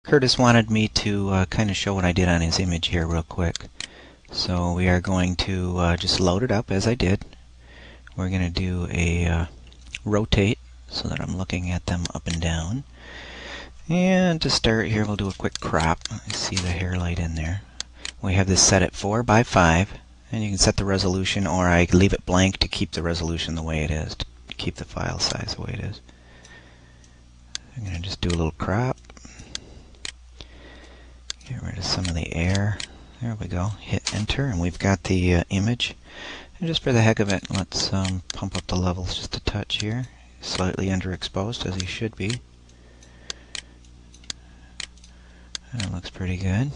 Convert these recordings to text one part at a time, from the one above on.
Curtis wanted me to kind of show what I did on his image here real quick. So we are going to just load it up as I did. We're going to do a rotate so that I'm looking at them up and down. And to start here, we'll do a quick crop. I see the hairlight in there. We have this set at 4 by 5, and you can set the resolution, or I leave it blank to keep the resolution the way it is, to keep the file size the way it is. I'm going to just do a little crop. Get rid of some of the air. There we go. Hit enter, and we've got the image. And just for the heck of it, let's pump up the levels just a touch here. Slightly underexposed, as he should be. That looks pretty good.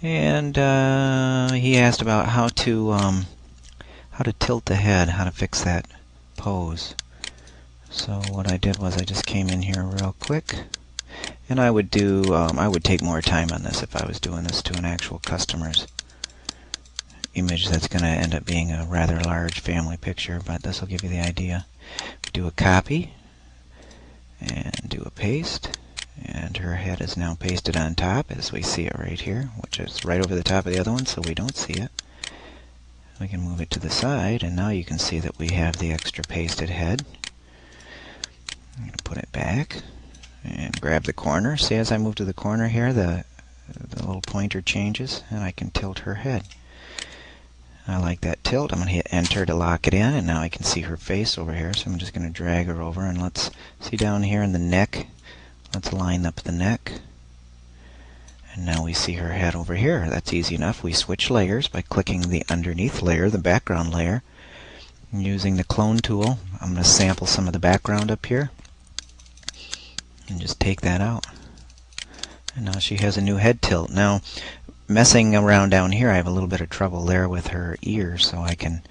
And he asked about how to tilt the head, how to fix that pose. So what I did was I just came in here real quick. And I would take more time on this if I was doing this to an actual customer's image that's going to end up being a rather large family picture, but this will give you the idea. Do a copy and do a paste, and her head is now pasted on top as we see it right here, which is right over the top of the other one, so we don't see it. We can move it to the side, and now you can see that we have the extra pasted head. I'm going to put it back and grab the corner. See, as I move to the corner here, the little pointer changes, and I can tilt her head. I like that tilt. I'm going to hit enter to lock it in, and now I can see her face over here, so I'm just going to drag her over, and let's see down here in the neck. Let's line up the neck, and now we see her head over here. That's easy enough. We switch layers by clicking the underneath layer, the background layer. Using the clone tool, I'm going to sample some of the background up here and just take that out. And now she has a new head tilt. Now, messing around down here, I have a little bit of trouble there with her ears, so I can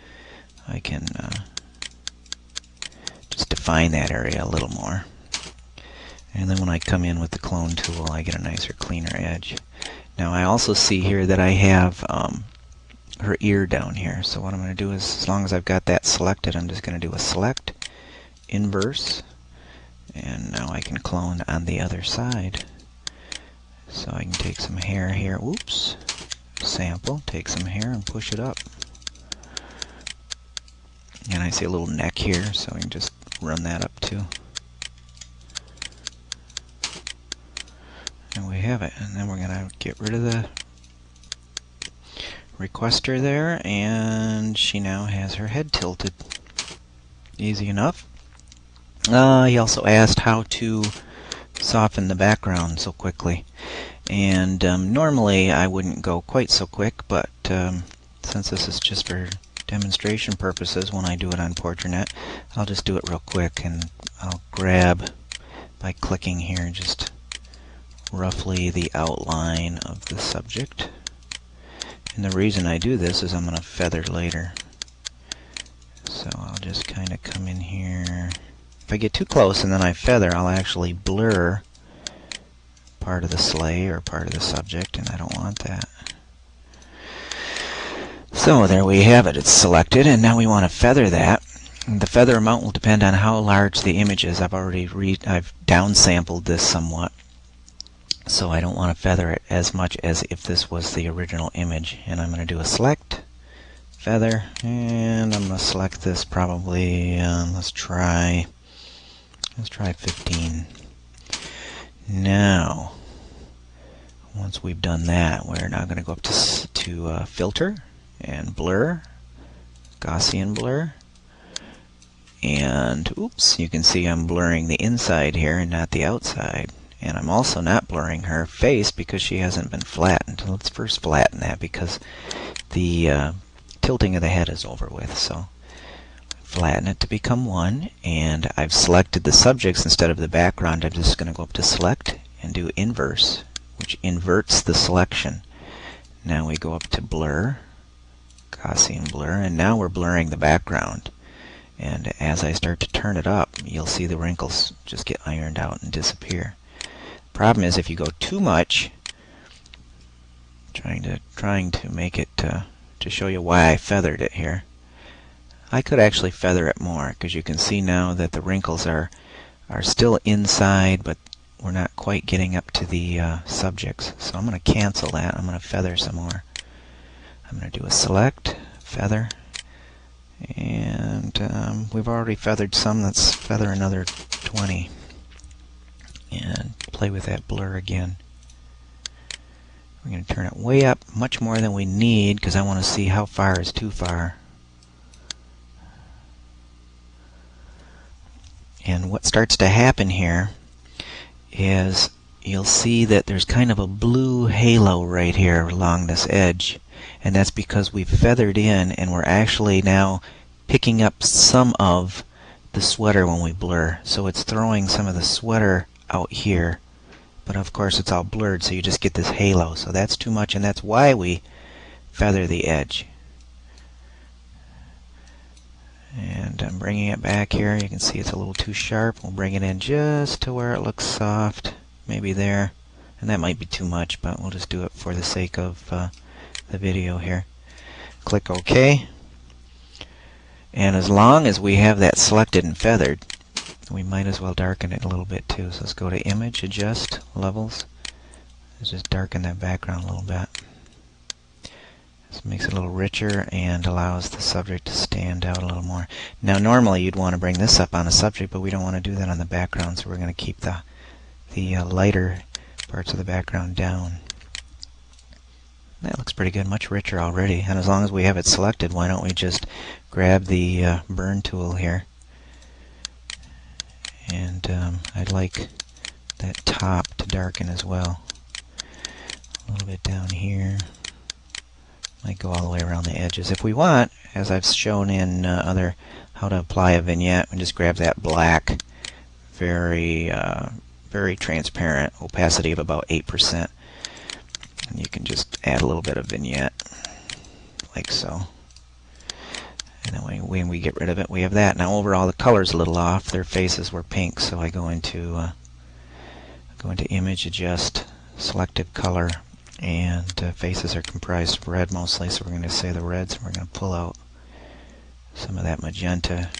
just define that area a little more. And then when I come in with the clone tool, I get a nicer, cleaner edge. Now I also see here that I have her ear down here. So what I'm going to do is, as long as I've got that selected, I'm just going to do a select, inverse, and now I can clone on the other side. So I can take some hair here, whoops, sample, take some hair and push it up. And I see a little neck here, so we can just run that up too. And we have it. And then we're going to get rid of the requester there, and she now has her head tilted. Easy enough. He also asked how to soften the background so quickly. And normally I wouldn't go quite so quick, but since this is just for demonstration purposes when I do it on Portrainet, I'll just do it real quick, and I'll grab, by clicking here, just roughly the outline of the subject. And the reason I do this is I'm going to feather later. So I'll just kind of come in here. If I get too close and then I feather, I'll actually blur part of the sleigh or part of the subject, and I don't want that. So there we have it. It's selected, and now we want to feather that. And the feather amount will depend on how large the image is. I've downsampled this somewhat, so I don't want to feather it as much as if this was the original image. And I'm going to do a select, feather, and I'm going to select this probably, let's try 15. Now, once we've done that, we're now going to go up to filter and blur, Gaussian blur, and oops, you can see I'm blurring the inside here and not the outside. And I'm also not blurring her face because she hasn't been flattened. Let's first flatten that because the tilting of the head is over with. So flatten it to become 1, and I've selected the subjects instead of the background. I'm just going to go up to select and do inverse, which inverts the selection. Now we go up to blur, Gaussian blur, and now we're blurring the background. And as I start to turn it up, you'll see the wrinkles just get ironed out and disappear. Problem is, if you go too much, trying to make it to show you why I feathered it here, I could actually feather it more, because you can see now that the wrinkles are still inside, but we're not quite getting up to the subjects. So I'm going to cancel that. I'm going to feather some more. I'm going to do a select, feather, and we've already feathered some. Let's feather another 20 and play with that blur again. We're going to turn it way up, much more than we need, because I want to see how far is too far. And what starts to happen here is you'll see that there's kind of a blue halo right here along this edge, and that's because we've feathered in and we're actually now picking up some of the sweater when we blur. So it's throwing some of the sweater out here, but of course it's all blurred, so you just get this halo. So that's too much, and that's why we feather the edge. And I'm bringing it back here. You can see it's a little too sharp. We'll bring it in just to where it looks soft, maybe there. And that might be too much, but we'll just do it for the sake of the video here. Click OK. And as long as we have that selected and feathered, we might as well darken it a little bit too. So let's go to Image, Adjust, Levels. Let's just darken that background a little bit. This makes it a little richer and allows the subject to stand out a little more. Now normally you'd want to bring this up on a subject, but we don't want to do that on the background, so we're going to keep the lighter parts of the background down. That looks pretty good, much richer already. And as long as we have it selected, why don't we just grab the burn tool here. And I'd like that top to darken as well. A little bit down here. Might go all the way around the edges. If we want, as I've shown in other how to apply a vignette, we just grab that black, very transparent opacity of about 8%. And you can just add a little bit of vignette, like so. And then when we get rid of it, we have that. Now overall, the color's a little off. Their faces were pink, so I go into Image, Adjust, Selective Color, and faces are comprised of red mostly, so we're going to say the reds, and we're going to pull out some of that magenta,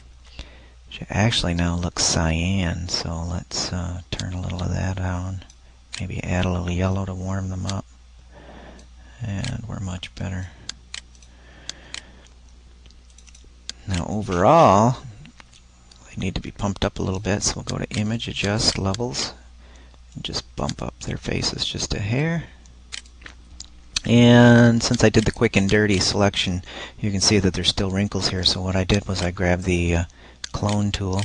which actually now looks cyan. So let's turn a little of that on. Maybe add a little yellow to warm them up, and we're much better. Now overall, they need to be pumped up a little bit, so we'll go to Image, Adjust, Levels, and just bump up their faces just a hair. And since I did the quick and dirty selection, you can see that there's still wrinkles here. So what I did was I grabbed the clone tool,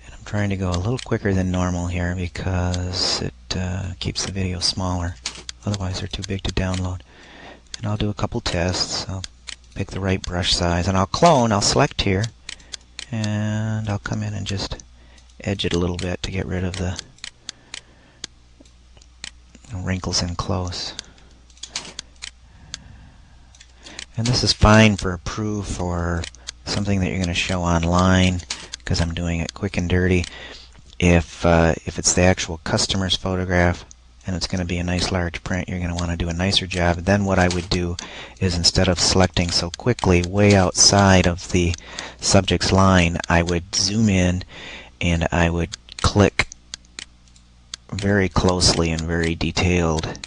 and I'm trying to go a little quicker than normal here because it keeps the video smaller. Otherwise they're too big to download. And I'll do a couple tests. I'll pick the right brush size, and I'll clone. I'll select here, and I'll come in and just edge it a little bit to get rid of the wrinkles in close. And this is fine for a proof or something that you're going to show online, because I'm doing it quick and dirty. If it's the actual customer's photograph and it's going to be a nice large print, you're going to want to do a nicer job. Then what I would do is, instead of selecting so quickly way outside of the subject's line, I would zoom in and I would click very closely and very detailed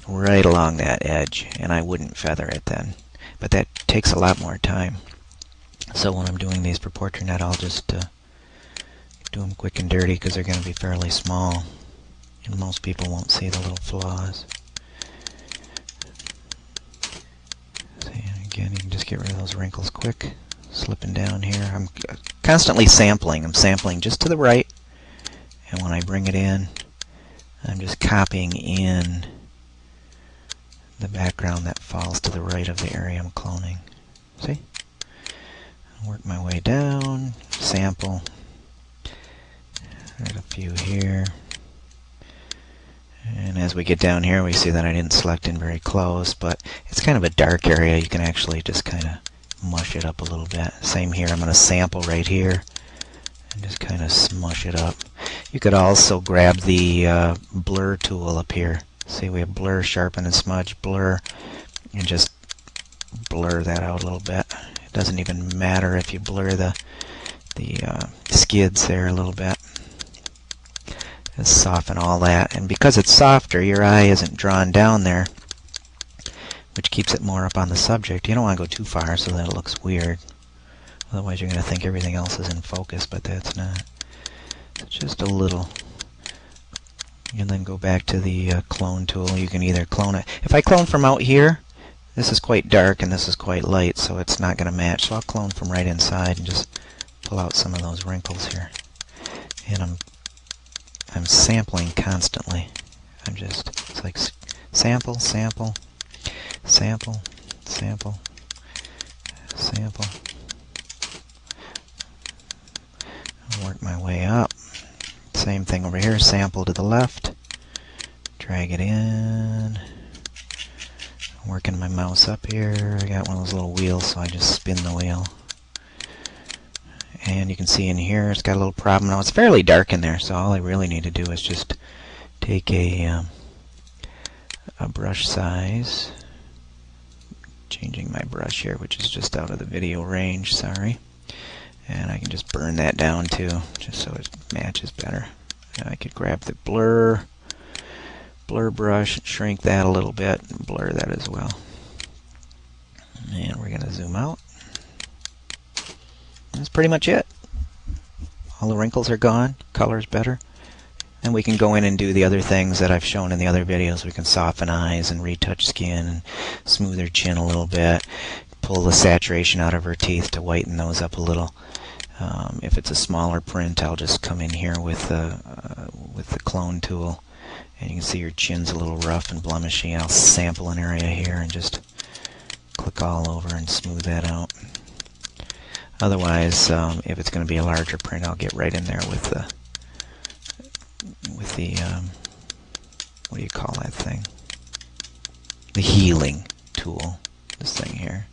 right along that edge, and I wouldn't feather it then. But that takes a lot more time. So when I'm doing these for Portranet, I'll just do them quick and dirty because they're going to be fairly small, and most people won't see the little flaws. So again, you can just get rid of those wrinkles quick. Slipping down here. I'm constantly sampling. I'm sampling just to the right, and when I bring it in, I'm just copying in the background that falls to the right of the area I'm cloning. See? I'll work my way down, sample. There's a few here. And as we get down here, we see that I didn't select in very close, but it's kind of a dark area. You can actually just kind of mush it up a little bit. Same here. I'm going to sample right here and just kind of smush it up. You could also grab the blur tool up here. See, we have blur, sharpen and smudge, blur, and just blur that out a little bit. It doesn't even matter if you blur the skids there a little bit. Just soften all that. And because it's softer, your eye isn't drawn down there, which keeps it more up on the subject. You don't want to go too far so that it looks weird. Otherwise you're going to think everything else is in focus, but that's not. It's just a little. And then go back to the clone tool. You can either clone it. If I clone from out here, this is quite dark and this is quite light, so it's not going to match. So I'll clone from right inside and just pull out some of those wrinkles here. And I'm sampling constantly. It's like sample, sample, sample, sample, sample. I'll work my way up. Same thing over here, sample to the left, drag it in, I'm working my mouse up here. I got one of those little wheels, so I just spin the wheel. And you can see in here it's got a little problem. Now it's fairly dark in there, so all I really need to do is just take a brush size, changing my brush here, which is just out of the video range, sorry. And I can just burn that down too, just so it matches better. And I could grab the blur brush and shrink that a little bit and blur that as well. And we're going to zoom out. That's pretty much it. All the wrinkles are gone, color's better. And we can go in and do the other things that I've shown in the other videos. We can soften eyes and retouch skin and smooth her chin a little bit. Pull the saturation out of her teeth to whiten those up a little. If it's a smaller print, I'll just come in here with the clone tool, and you can see your chin's a little rough and blemishy. I'll sample an area here and just click all over and smooth that out. Otherwise, if it's going to be a larger print, I'll get right in there with the what do you call that thing? The healing tool. This thing here.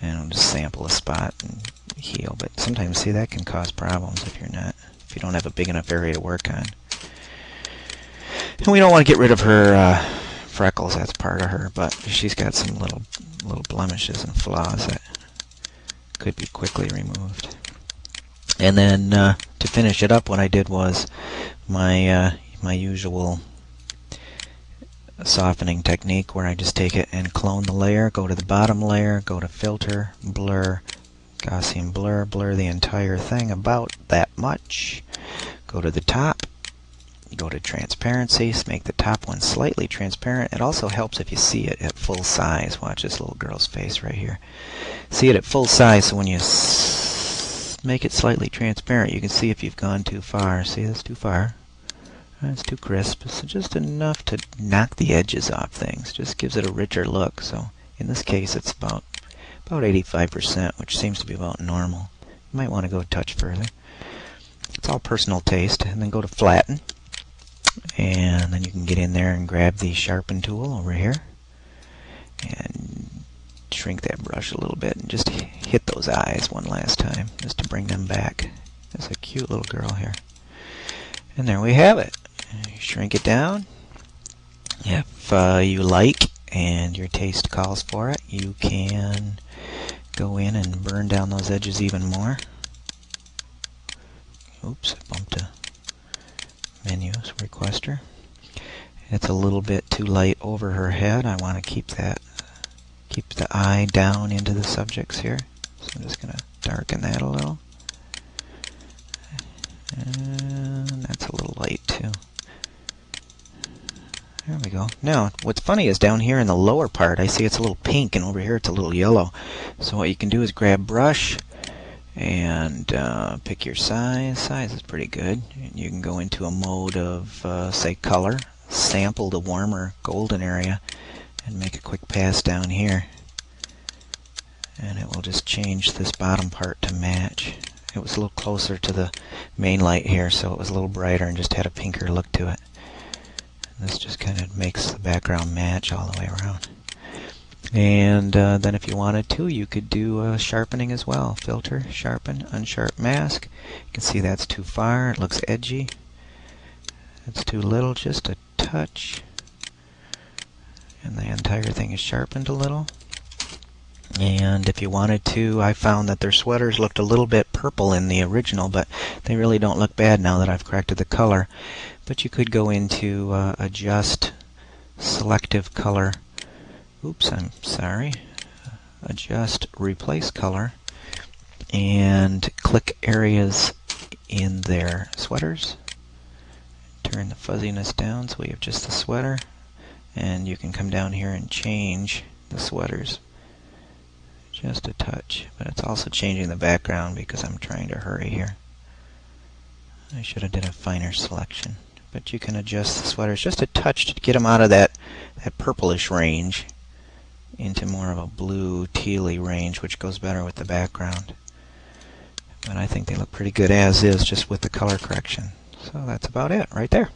And I'll just sample a spot and heal. But sometimes, see, that can cause problems if you don't have a big enough area to work on. And we don't want to get rid of her freckles. That's part of her, but she's got some little blemishes and flaws that could be quickly removed. And then to finish it up, what I did was my usual softening technique, where I just take it and clone the layer, go to the bottom layer, go to filter, blur, Gaussian blur, blur the entire thing about that much, go to the top, go to transparency, make the top one slightly transparent. It also helps if you see it at full size. Watch this little girl's face right here. See it at full size, so when you make it slightly transparent, you can see if you've gone too far. See, that's too far. It's too crisp. So just enough to knock the edges off things. Just gives it a richer look. So in this case, it's about 85%, which seems to be about normal. You might want to go a touch further. It's all personal taste. And then go to flatten. And then you can get in there and grab the sharpen tool over here. And shrink that brush a little bit and just hit those eyes one last time, just to bring them back. That's a cute little girl here. And there we have it. Shrink it down. If you like and your taste calls for it, you can go in and burn down those edges even more. Oops, I bumped a menus requester. It's a little bit too light over her head. I want to keep the eye down into the subjects here. So I'm just going to darken that a little. And that's a little light too. There we go. Now, what's funny is down here in the lower part, I see it's a little pink, and over here it's a little yellow. So what you can do is grab brush and pick your size. Size is pretty good. And you can go into a mode of, say, color, sample the warmer golden area, and make a quick pass down here. And it will just change this bottom part to match. It was a little closer to the main light here, so it was a little brighter and just had a pinker look to it. And this just kind of makes the background match all the way around. And then if you wanted to, you could do sharpening as well. Filter, sharpen, unsharp mask. You can see that's too far. It looks edgy. It's too little, just a touch. And the entire thing is sharpened a little. And if you wanted to, I found that their sweaters looked a little bit purple in the original, but they really don't look bad now that I've corrected the color. But you could go into adjust selective color. Oops, I'm sorry. Adjust replace color and click areas in their sweaters. Turn the fuzziness down so we have just the sweater. And you can come down here and change the sweaters just a touch. But it's also changing the background because I'm trying to hurry here. I should have did a finer selection. But you can adjust the sweaters just a touch to get them out of that purplish range into more of a blue tealy range, which goes better with the background. But I think they look pretty good as is, just with the color correction. So that's about it right there.